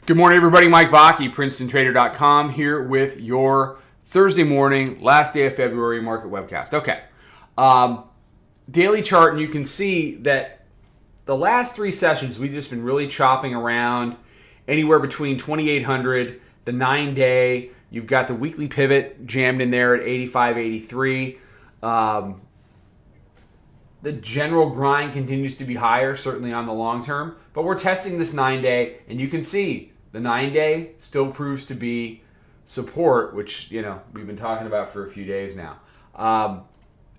Good morning, everybody. Mike Vacchi, Princetontrader.com, here with your Thursday morning, last day of February market webcast. Okay. Daily chart, and you can see that the last three sessions, we've just been really chopping around anywhere between 2,800, the 9-day. You've got the weekly pivot jammed in there at 85.83. The general grind continues to be higher, certainly on the long term, but we're testing this 9-day, and you can see the 9-day still proves to be support, which we've been talking about for a few days now. On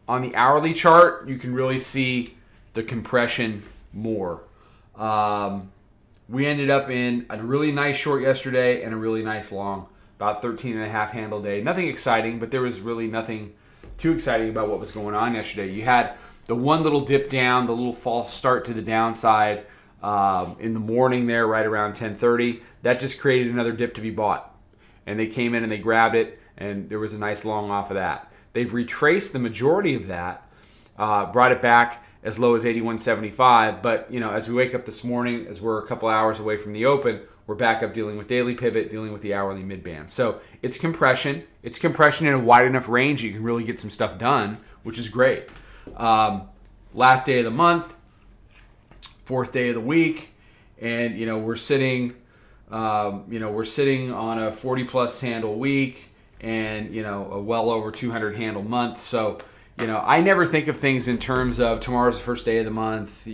the hourly chart, you can really see the compression more. We ended up in a really nice short yesterday and a really nice long, about 13.5 handle day. Nothing exciting, but there was really nothing too exciting about what was going on yesterday. You had the one little dip down, the little false start to the downside in the morning there, right around 10:30. That just created another dip to be bought. And they came in and they grabbed it, and there was a nice long off of that. They've retraced the majority of that, brought it back as low as 81.75. But as we wake up this morning, as we're a couple hours away from the open, we're back up dealing with daily pivot, dealing with the hourly midband. So it's compression. It's compression in a wide enough range you can really get some stuff done, which is great. Last day of the month, fourth day of the week, and we're sitting on a 40 plus handle week and a well over 200 handle month. So I never think of things in terms of tomorrow's the first day of the month.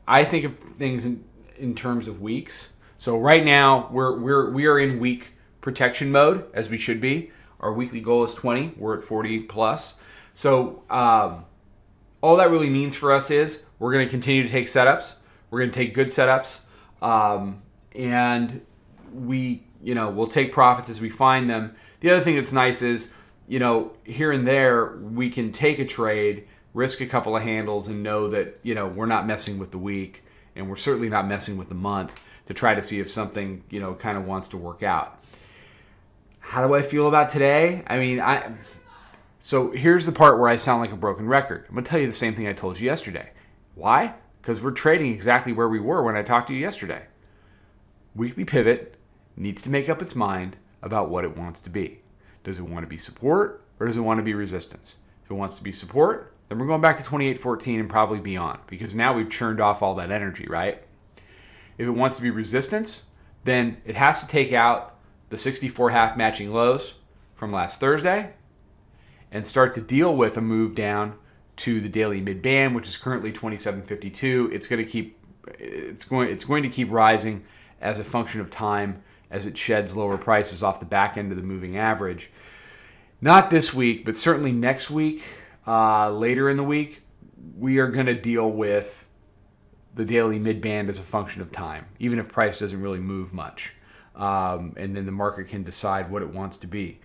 I think of things in terms of weeks. So right now we are in week protection mode, as we should be. Our weekly goal is 20. We're at 40 plus. So all that really means for us is we're going to continue to take setups. We're going to take good setups, and we'll take profits as we find them. The other thing that's nice is here and there we can take a trade, risk a couple of handles, and know that we're not messing with the week, and we're certainly not messing with the month to try to see if something kind of wants to work out. How do I feel about today? So here's the part where I sound like a broken record. I'm going to tell you the same thing I told you yesterday. Why? Because we're trading exactly where we were when I talked to you yesterday. Weekly pivot needs to make up its mind about what it wants to be. Does it want to be support or does it want to be resistance? If it wants to be support, then we're going back to 28.14 and probably beyond, because now we've churned off all that energy, right? If it wants to be resistance, then it has to take out the 64 half matching lows from last Thursday and start to deal with a move down to the daily mid-band, which is currently 27.52. It's going to keep rising as a function of time as it sheds lower prices off the back end of the moving average. Not this week, but certainly next week, later in the week, we are going to deal with the daily mid-band as a function of time, even if price doesn't really move much. And then the market can decide what it wants to be.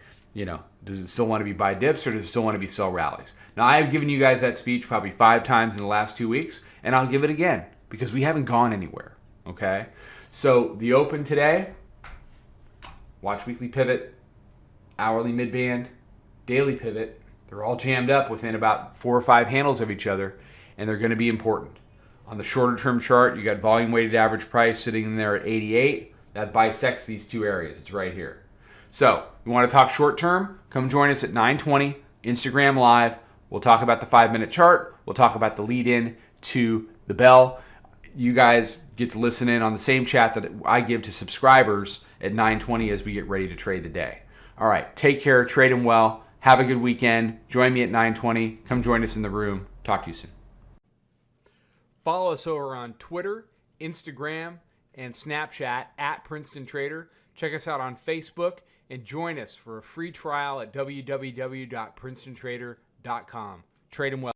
Does it still want to be buy dips or does it still want to be sell rallies? Now, I have given you guys that speech probably 5 times in the last 2 weeks, and I'll give it again because we haven't gone anywhere, okay? So the open today, watch weekly pivot, hourly midband, daily pivot. They're all jammed up within about 4 or 5 handles of each other, and they're going to be important. On the shorter term chart, you got volume weighted average price sitting in there at 88. That bisects these two areas. It's right here. So, you want to talk short term? Come join us at 9:20, Instagram Live. We'll talk about the 5-minute chart. We'll talk about the lead in to the bell. You guys get to listen in on the same chat that I give to subscribers at 9:20 as we get ready to trade the day. All right, take care, trade them well. Have a good weekend. Join me at 9:20. Come join us in the room. Talk to you soon. Follow us over on Twitter, Instagram, and Snapchat at Princeton Trader. Check us out on Facebook and join us for a free trial at www.princetontrader.com. Trade them well.